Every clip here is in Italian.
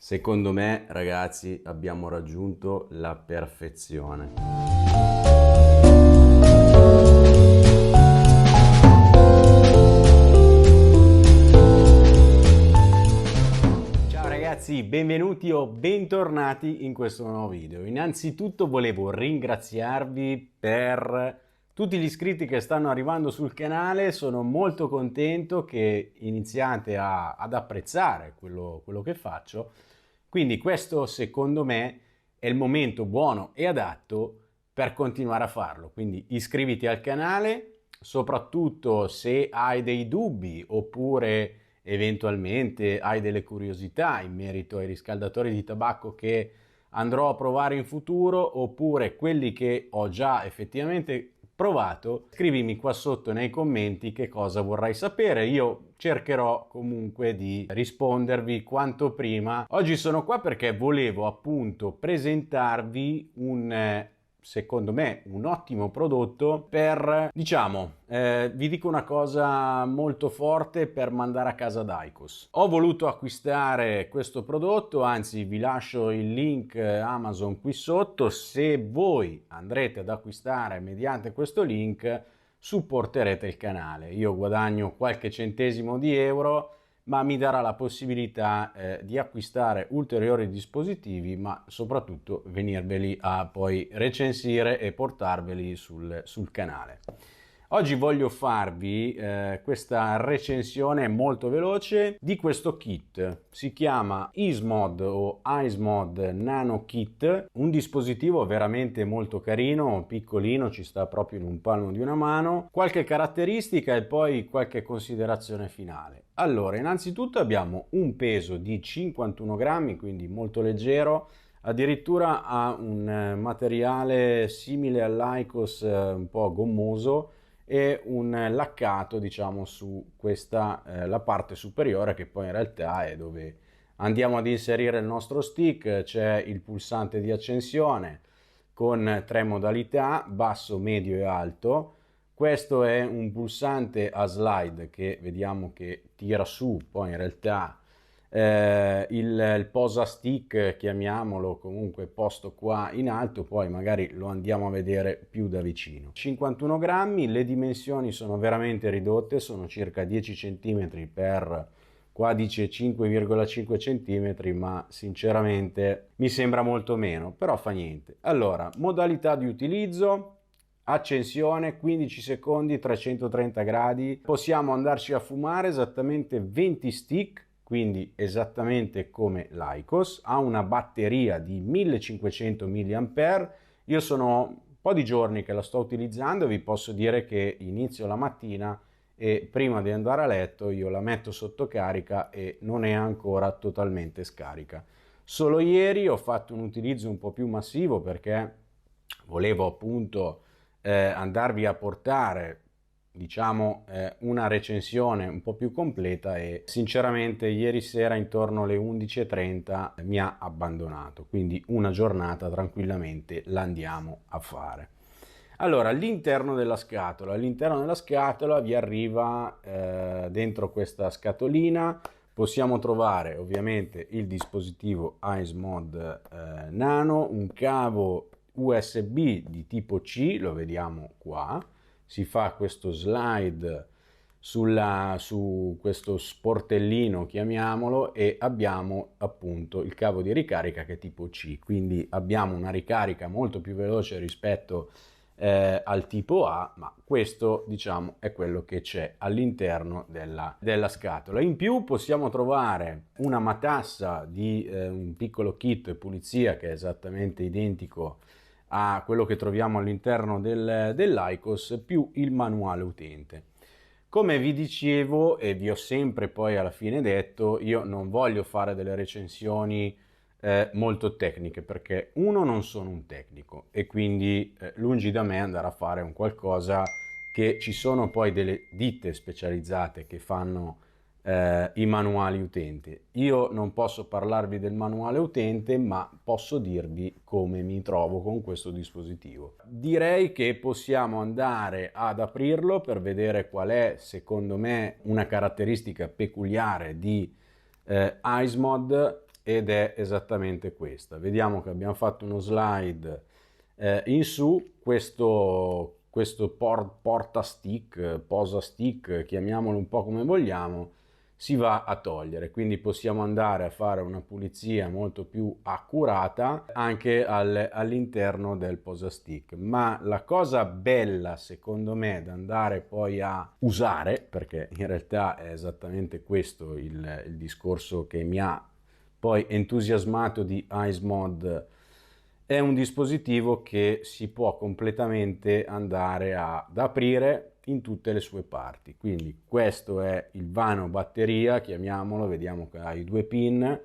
Secondo me, ragazzi, abbiamo raggiunto la perfezione. Ciao ragazzi, benvenuti o bentornati in questo nuovo video. Innanzitutto volevo ringraziarvi per tutti gli iscritti che stanno arrivando sul canale. Sono molto contento che iniziate ad apprezzare quello che faccio. Quindi questo secondo me è il momento buono e adatto per continuare a farlo. Quindi iscriviti al canale, soprattutto se hai dei dubbi oppure eventualmente hai delle curiosità in merito ai riscaldatori di tabacco che andrò a provare in futuro oppure quelli che ho già effettivamente provato, scrivimi qua sotto nei commenti che cosa vorrai sapere. Io cercherò comunque di rispondervi quanto prima. Oggi sono qua perché volevo appunto presentarvi secondo me un ottimo prodotto per, vi dico una cosa molto forte, per mandare a casa Dicos. Ho voluto acquistare questo prodotto, anzi vi lascio il link Amazon qui sotto. Se voi andrete ad acquistare mediante questo link supporterete il canale. Io guadagno qualche centesimo di euro, ma mi darà la possibilità di acquistare ulteriori dispositivi, ma soprattutto venirveli a poi recensire e portarveli sul canale. Oggi voglio farvi questa recensione molto veloce di questo kit. Si chiama IceMod o IceMod Nano Kit, un dispositivo veramente molto carino, piccolino, ci sta proprio in un palmo di una mano. Qualche caratteristica e poi qualche considerazione finale. Allora, innanzitutto abbiamo un peso di 51 grammi, quindi molto leggero. Addirittura ha un materiale simile all'IQOS, un po' gommoso, e un laccato diciamo su questa la parte superiore, che poi in realtà è dove andiamo ad inserire il nostro stick. C'è il pulsante di accensione con 3 modalità: basso, medio e alto. Questo è un pulsante a slide che vediamo che tira su, poi in realtà il posa stick, chiamiamolo, comunque posto qua in alto, poi magari lo andiamo a vedere più da vicino. 51 grammi, le dimensioni sono veramente ridotte, sono circa 10 cm per qua dice 5,5 cm, ma sinceramente mi sembra molto meno, però fa niente. Allora, modalità di utilizzo: accensione 15 secondi, 330 gradi, possiamo andarci a fumare esattamente 20 stick, quindi esattamente come l'IQOS. Ha una batteria di 1500 mAh. Io sono un po' di giorni che la sto utilizzando e vi posso dire che inizio la mattina e prima di andare a letto io la metto sotto carica e non è ancora totalmente scarica. Solo ieri ho fatto un utilizzo un po' più massivo perché volevo appunto andarvi a portare una recensione un po' più completa, e sinceramente ieri sera intorno alle 11:30 mi ha abbandonato, quindi una giornata tranquillamente la andiamo a fare. Allora, all'interno della scatola vi arriva dentro questa scatolina, possiamo trovare ovviamente il dispositivo IceMod Nano, un cavo USB di tipo C, lo vediamo qua. Si fa questo slide su questo sportellino, chiamiamolo, e abbiamo appunto il cavo di ricarica che è tipo C, quindi abbiamo una ricarica molto più veloce rispetto al tipo A, ma questo diciamo è quello che c'è all'interno della scatola. In più possiamo trovare una matassa di un piccolo kit pulizia che è esattamente identico a quello che troviamo all'interno dell'IQOS, più il manuale utente. Come vi dicevo e vi ho sempre poi alla fine detto, io non voglio fare delle recensioni molto tecniche, perché uno, non sono un tecnico e quindi lungi da me andare a fare un qualcosa che ci sono poi delle ditte specializzate che fanno i manuali utente. Io non posso parlarvi del manuale utente, ma posso dirvi come mi trovo con questo dispositivo. Direi che possiamo andare ad aprirlo per vedere qual è, secondo me, una caratteristica peculiare di IceMod. ed è esattamente questa. Vediamo che abbiamo fatto uno slide in su, questo porta stick, posa stick, chiamiamolo un po' come vogliamo, si va a togliere, quindi possiamo andare a fare una pulizia molto più accurata anche all'interno del posa stick. Ma la cosa bella secondo me da andare poi a usare, perché in realtà è esattamente questo il discorso che mi ha poi entusiasmato di IceMod, è un dispositivo che si può completamente andare ad aprire in tutte le sue parti. Quindi questo è il vano batteria, chiamiamolo, vediamo che ha i due pin.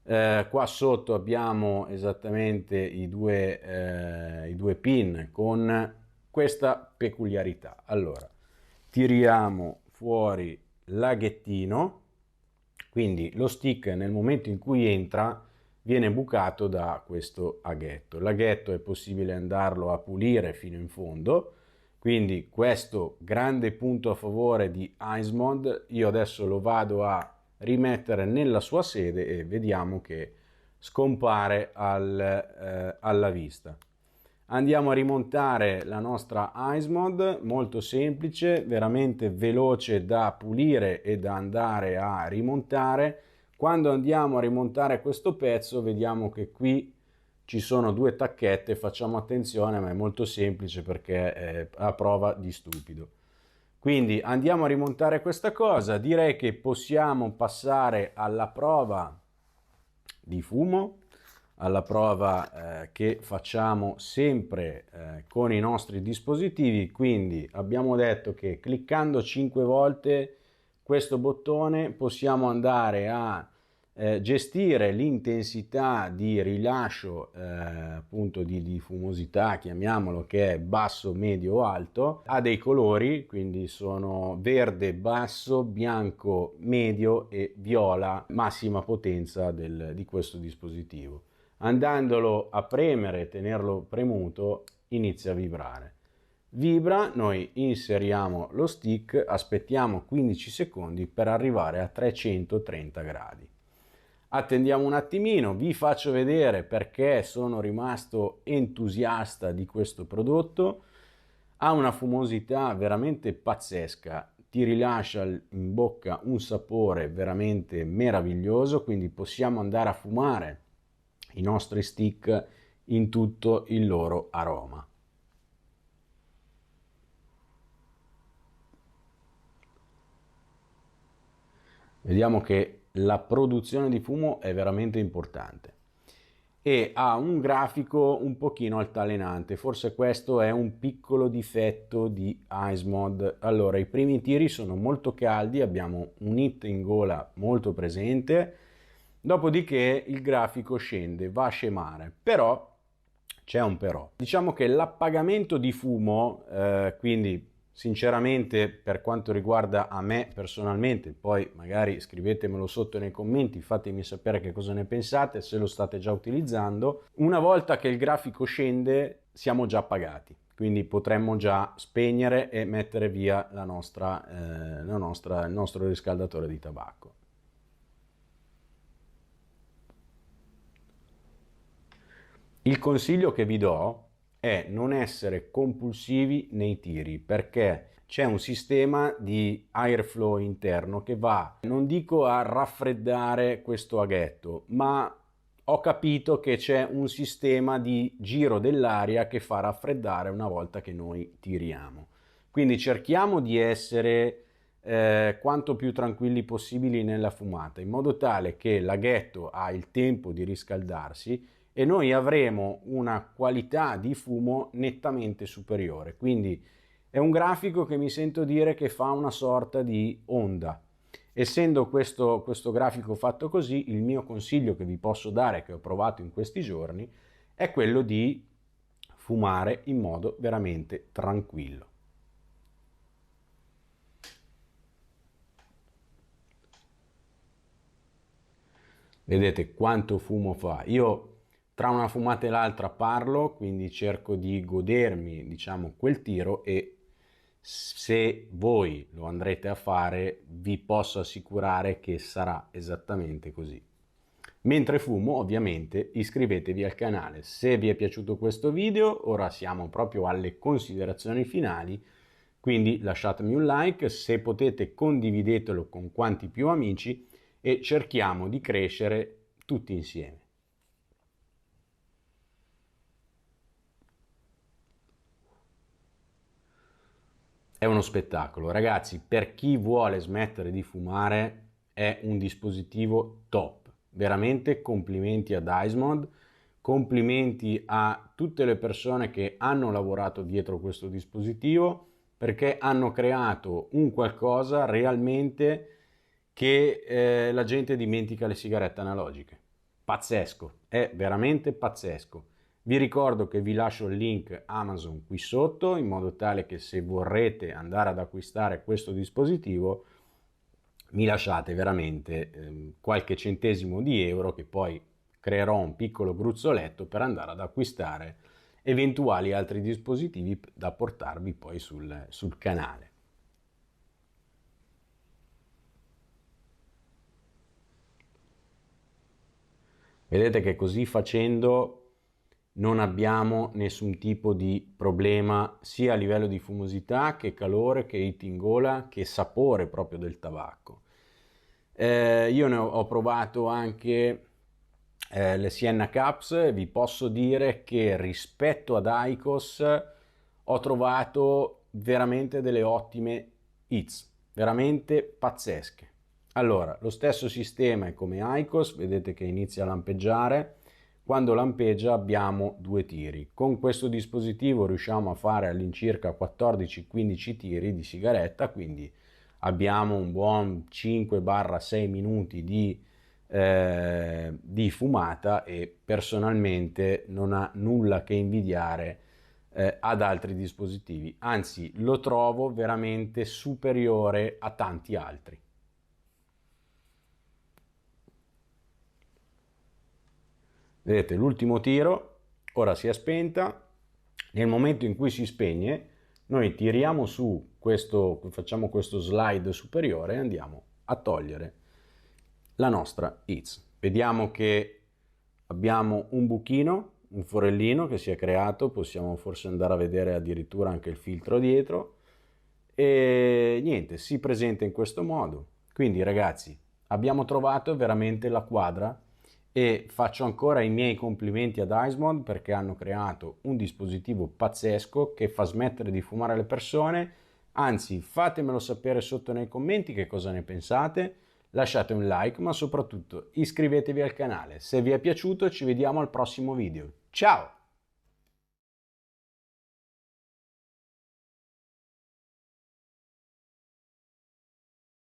Qua sotto abbiamo esattamente i due pin con questa peculiarità. Allora, tiriamo fuori l'aghettino, quindi lo stick nel momento in cui entra viene bucato da questo aghetto. L'aghetto è possibile andarlo a pulire fino in fondo, quindi questo grande punto a favore di IceMod. Io adesso lo vado a rimettere nella sua sede e vediamo che scompare alla vista. Andiamo a rimontare la nostra IceMod, molto semplice, veramente veloce da pulire e da andare a rimontare. Quando andiamo a rimontare questo pezzo vediamo che qui ci sono due tacchette, facciamo attenzione, ma è molto semplice perché è a prova di stupido. Quindi andiamo a rimontare questa cosa, direi che possiamo passare alla prova di fumo, alla prova che facciamo sempre con i nostri dispositivi. Quindi abbiamo detto che cliccando 5 volte questo bottone possiamo andare a gestire l'intensità di rilascio, appunto di fumosità, chiamiamolo, che è basso, medio o alto. Ha dei colori, quindi sono verde basso, bianco medio e viola massima potenza di questo dispositivo. Andandolo a premere, tenerlo premuto, inizia a vibrare. Vibra, noi inseriamo lo stick, aspettiamo 15 secondi per arrivare a 330 gradi. Attendiamo un attimino, vi faccio vedere perché sono rimasto entusiasta di questo prodotto. Ha una fumosità veramente pazzesca, ti rilascia in bocca un sapore veramente meraviglioso, quindi possiamo andare a fumare i nostri stick in tutto il loro aroma. Vediamo che la produzione di fumo è veramente importante e ha un grafico un pochino altalenante. Forse questo è un piccolo difetto di IceMod. Allora, i primi tiri sono molto caldi, abbiamo un hit in gola molto presente, dopodiché il grafico scende, va a scemare, però c'è un però. Diciamo che l'appagamento di fumo, quindi sinceramente per quanto riguarda a me personalmente, poi magari scrivetemelo sotto nei commenti, fatemi sapere che cosa ne pensate, se lo state già utilizzando. Una volta che il grafico scende siamo già appagati, quindi potremmo già spegnere e mettere via il nostro riscaldatore di tabacco. Il consiglio che vi do è non essere compulsivi nei tiri, perché c'è un sistema di airflow interno che va, non dico a raffreddare questo aghetto, ma ho capito che c'è un sistema di giro dell'aria che fa raffreddare una volta che noi tiriamo. Quindi cerchiamo di essere quanto più tranquilli possibili nella fumata, in modo tale che l'aghetto ha il tempo di riscaldarsi e noi avremo una qualità di fumo nettamente superiore. Quindi è un grafico che mi sento dire che fa una sorta di onda. Essendo questo grafico fatto così, il mio consiglio che vi posso dare, che ho provato in questi giorni, è quello di fumare in modo veramente tranquillo. Vedete quanto fumo fa? Io tra una fumata e l'altra parlo, quindi cerco di godermi, diciamo, quel tiro, e se voi lo andrete a fare vi posso assicurare che sarà esattamente così. Mentre fumo, ovviamente, iscrivetevi al canale. Se vi è piaciuto questo video, ora siamo proprio alle considerazioni finali, quindi lasciatemi un like, se potete condividetelo con quanti più amici e cerchiamo di crescere tutti insieme. È uno spettacolo, ragazzi, per chi vuole smettere di fumare è un dispositivo top. Veramente complimenti ad Icemod, complimenti a tutte le persone che hanno lavorato dietro questo dispositivo, perché hanno creato un qualcosa realmente che la gente dimentica le sigarette analogiche. Pazzesco, è veramente pazzesco. Vi ricordo che vi lascio il link Amazon qui sotto, in modo tale che se vorrete andare ad acquistare questo dispositivo mi lasciate veramente qualche centesimo di euro, che poi creerò un piccolo gruzzoletto per andare ad acquistare eventuali altri dispositivi da portarvi poi sul canale. Vedete che così facendo non abbiamo nessun tipo di problema sia a livello di fumosità che calore, che hit in gola, che sapore proprio del tabacco. Io ne ho provato anche le Sienna Cups e vi posso dire che rispetto ad IQOS ho trovato veramente delle ottime hits, veramente pazzesche. Allora, lo stesso sistema è come IQOS, vedete che inizia a lampeggiare. Quando lampeggia abbiamo 2 tiri. Con questo dispositivo riusciamo a fare all'incirca 14-15 tiri di sigaretta, quindi abbiamo un buon 5-6 minuti di fumata, e personalmente non ha nulla che invidiare ad altri dispositivi, anzi lo trovo veramente superiore a tanti altri. Vedete l'ultimo tiro, ora si è spenta. Nel momento in cui si spegne noi tiriamo su questo, facciamo questo slide superiore e andiamo a togliere la nostra hits. Vediamo che abbiamo un buchino, un forellino che si è creato, possiamo forse andare a vedere addirittura anche il filtro dietro, e niente, si presenta in questo modo. Quindi ragazzi, abbiamo trovato veramente la quadra, e faccio ancora i miei complimenti ad Icemod perché hanno creato un dispositivo pazzesco che fa smettere di fumare le persone. Anzi, fatemelo sapere sotto nei commenti che cosa ne pensate, lasciate un like, ma soprattutto iscrivetevi al canale. Se vi è piaciuto ci vediamo al prossimo video. Ciao!